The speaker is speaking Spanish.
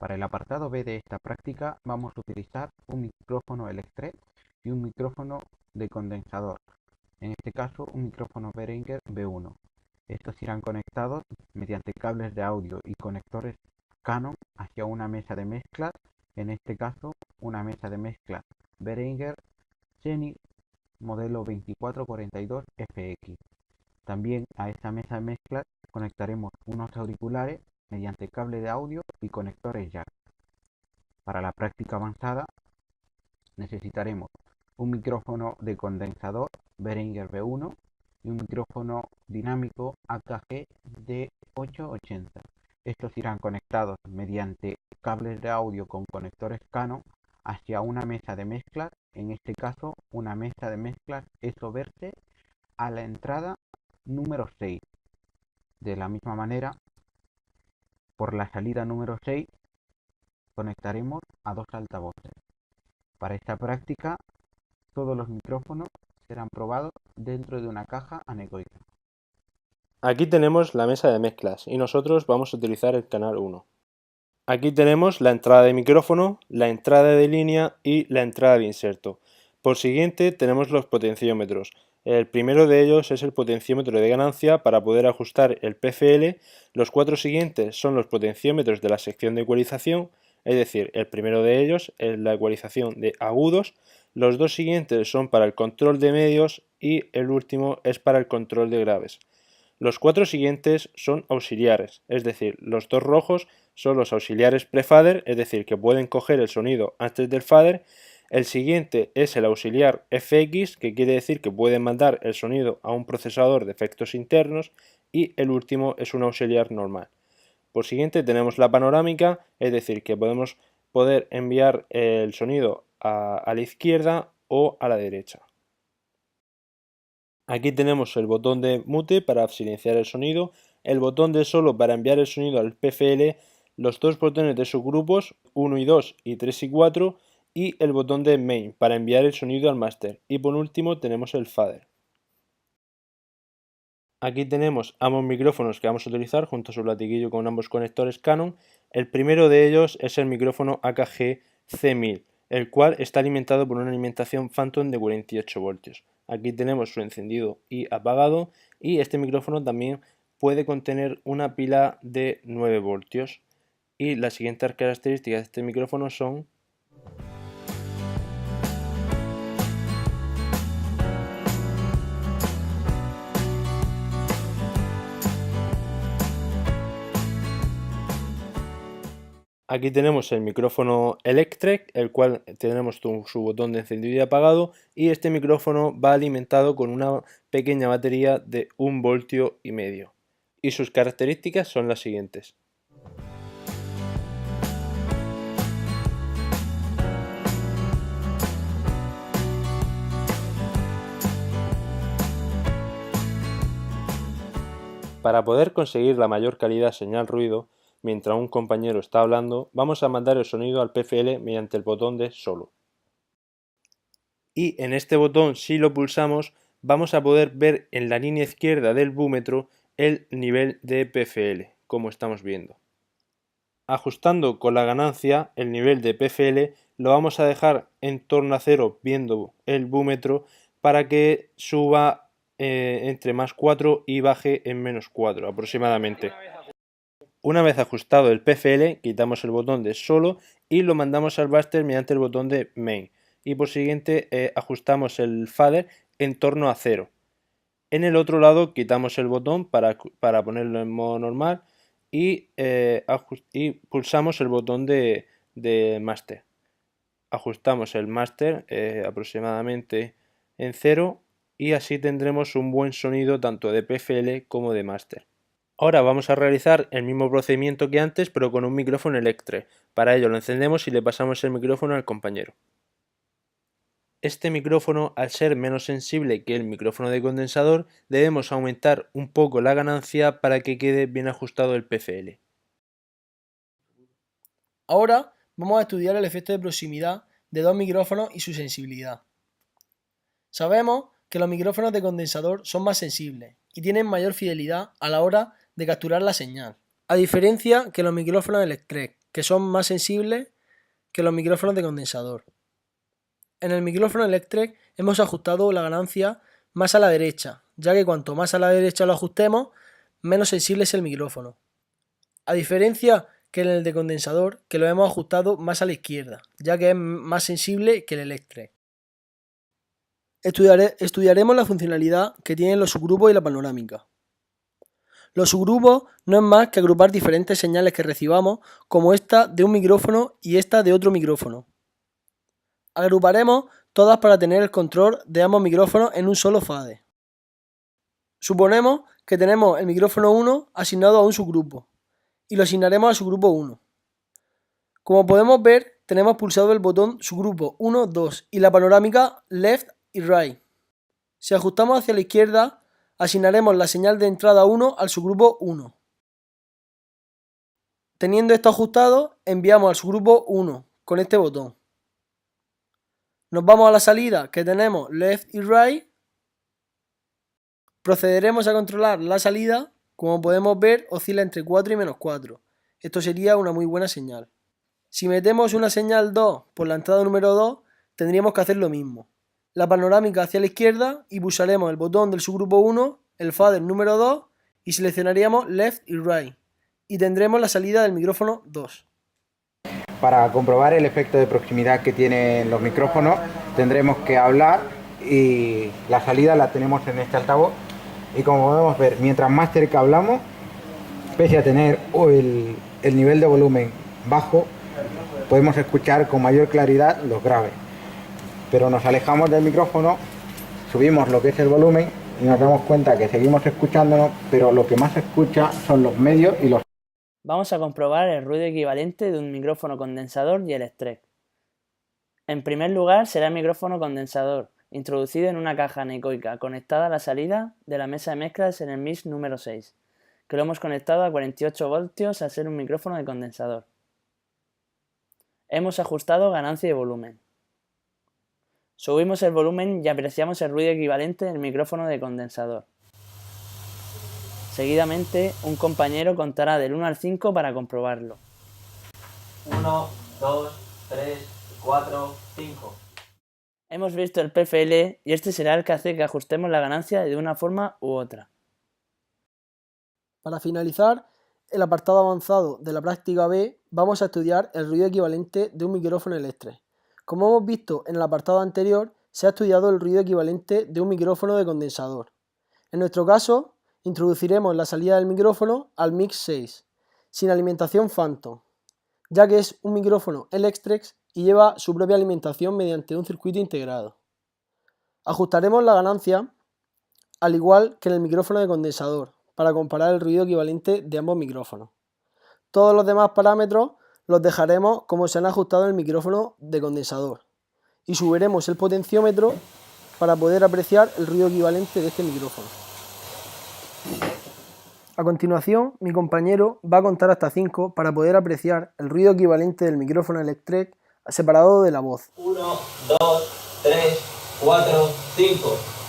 Para el apartado B de esta práctica vamos a utilizar un micrófono Electret y un micrófono de condensador, en este caso un micrófono Behringer V1. Estos irán conectados mediante cables de audio y conectores Canon hacia una mesa de mezclas, en este caso una mesa de mezclas Behringer Zenith modelo 2442FX. También a esta mesa de mezclas conectaremos unos auriculares mediante cable de audio y conectores jack. Para la práctica avanzada necesitaremos un micrófono de condensador Behringer V1 y un micrófono dinámico AKG D880. Estos irán conectados mediante cables de audio con conectores Canon hacia una mesa de mezclas, en este caso una mesa de mezclas ESO-Verse a la entrada número 6. De la misma manera, por la salida número 6 conectaremos a dos altavoces. Para esta práctica, todos los micrófonos serán probados dentro de una caja anecoica. Aquí tenemos la mesa de mezclas y nosotros vamos a utilizar el canal 1. Aquí tenemos la entrada de micrófono, la entrada de línea y la entrada de inserto. Por siguiente tenemos los potenciómetros. El primero de ellos es el potenciómetro de ganancia para poder ajustar el PFL. Los cuatro siguientes son los potenciómetros de la sección de ecualización, es decir, el primero de ellos es la ecualización de agudos, los dos siguientes son para el control de medios y el último es para el control de graves. Los cuatro siguientes son auxiliares, es decir, los dos rojos son los auxiliares pre-fader, es decir, que pueden coger el sonido antes del fader. El siguiente es el auxiliar FX, que quiere decir que pueden mandar el sonido a un procesador de efectos internos, y el último es un auxiliar normal. Por siguiente tenemos la panorámica, es decir, que podemos enviar el sonido a la izquierda o a la derecha. Aquí tenemos el botón de mute para silenciar el sonido, el botón de solo para enviar el sonido al PFL, los dos botones de subgrupos 1 y 2 y 3 y 4 y el botón de main para enviar el sonido al master, y por último tenemos el fader. Aquí tenemos ambos micrófonos que vamos a utilizar junto a su latiguillo con ambos conectores Canon. El primero de ellos es el micrófono AKG C1000, el cual está alimentado por una alimentación Phantom de 48 voltios. Aquí tenemos su encendido y apagado, y este micrófono también puede contener una pila de 9 voltios. Y las siguientes características de este micrófono son: aquí tenemos el micrófono Electret, el cual tenemos su botón de encendido y apagado, y este micrófono va alimentado con una pequeña batería de 1,5 voltios. Y sus características son las siguientes. Para poder conseguir la mayor calidad señal-ruido, mientras un compañero está hablando, vamos a mandar el sonido al PFL mediante el botón de solo. Y en este botón, si lo pulsamos, vamos a poder ver en la línea izquierda del búmetro el nivel de PFL, como estamos viendo. Ajustando con la ganancia el nivel de PFL, lo vamos a dejar en torno a 0 viendo el búmetro para que suba entre +4 y baje en -4 aproximadamente. Una vez ajustado el PFL, quitamos el botón de solo y lo mandamos al master mediante el botón de main. Y por siguiente ajustamos el fader en torno a 0. En el otro lado quitamos el botón para ponerlo en modo normal y pulsamos el botón de master. Ajustamos el master aproximadamente en 0 y así tendremos un buen sonido tanto de PFL como de master. Ahora vamos a realizar el mismo procedimiento que antes, pero con un micrófono Electret. Para ello lo encendemos y le pasamos el micrófono al compañero. Este micrófono, al ser menos sensible que el micrófono de condensador, debemos aumentar un poco la ganancia para que quede bien ajustado el PFL. Ahora vamos a estudiar el efecto de proximidad de dos micrófonos y su sensibilidad. Sabemos que los micrófonos de condensador son más sensibles y tienen mayor fidelidad a la hora de capturar la señal, a diferencia que los micrófonos Electret, que son más sensibles que los micrófonos de condensador. En el micrófono Electrek hemos ajustado la ganancia más a la derecha, ya que cuanto más a la derecha lo ajustemos, menos sensible es el micrófono. A diferencia que en el de condensador, que lo hemos ajustado más a la izquierda, ya que es más sensible que el Electrek. Estudiaremos la funcionalidad que tienen los subgrupos y la panorámica. Los subgrupos no es más que agrupar diferentes señales que recibamos, como esta de un micrófono y esta de otro micrófono. Agruparemos todas para tener el control de ambos micrófonos en un solo fade. Suponemos que tenemos el micrófono 1 asignado a un subgrupo y lo asignaremos al subgrupo 1. Como podemos ver, tenemos pulsado el botón subgrupo 1, 2 y la panorámica left y right. Si ajustamos hacia la izquierda, asignaremos la señal de entrada 1 al subgrupo 1. Teniendo esto ajustado, enviamos al subgrupo 1 con este botón. Nos vamos a la salida que tenemos left y right. Procederemos a controlar la salida. Como podemos ver, oscila entre 4 y menos 4. Esto sería una muy buena señal. Si metemos una señal 2 por la entrada número 2, tendríamos que hacer lo mismo. La panorámica hacia la izquierda y pulsaremos el botón del subgrupo 1, el fader número 2 y seleccionaríamos left y right. Y tendremos la salida del micrófono 2. Para comprobar el efecto de proximidad que tienen los micrófonos, tendremos que hablar y la salida la tenemos en este altavoz. Y como podemos ver, mientras más cerca hablamos, pese a tener el nivel de volumen bajo, podemos escuchar con mayor claridad los graves. Pero nos alejamos del micrófono, subimos lo que es el volumen y nos damos cuenta que seguimos escuchándonos, pero lo que más se escucha son los medios y los... Vamos a comprobar el ruido equivalente de un micrófono condensador y el Electrek. En primer lugar será el micrófono condensador, introducido en una caja anecoica conectada a la salida de la mesa de mezclas en el mix número 6, que lo hemos conectado a 48 voltios al ser un micrófono de condensador. Hemos ajustado ganancia y volumen. Subimos el volumen y apreciamos el ruido equivalente del micrófono de condensador. Seguidamente, un compañero contará del 1 al 5 para comprobarlo. 1, 2, 3, 4, 5. Hemos visto el PFL y este será el que hace que ajustemos la ganancia de una forma u otra. Para finalizar el apartado avanzado de la práctica B, vamos a estudiar el ruido equivalente de un micrófono Electrek. Como hemos visto en el apartado anterior, se ha estudiado el ruido equivalente de un micrófono de condensador. En nuestro caso, introduciremos la salida del micrófono al mix 6, sin alimentación Phantom, ya que es un micrófono Electrek y lleva su propia alimentación mediante un circuito integrado. Ajustaremos la ganancia al igual que en el micrófono de condensador para comparar el ruido equivalente de ambos micrófonos. Todos los demás parámetros los dejaremos como se han ajustado en el micrófono de condensador y subiremos el potenciómetro para poder apreciar el ruido equivalente de este micrófono. A continuación, mi compañero va a contar hasta 5 para poder apreciar el ruido equivalente del micrófono Electrek separado de la voz. 1, 2, 3, 4, 5.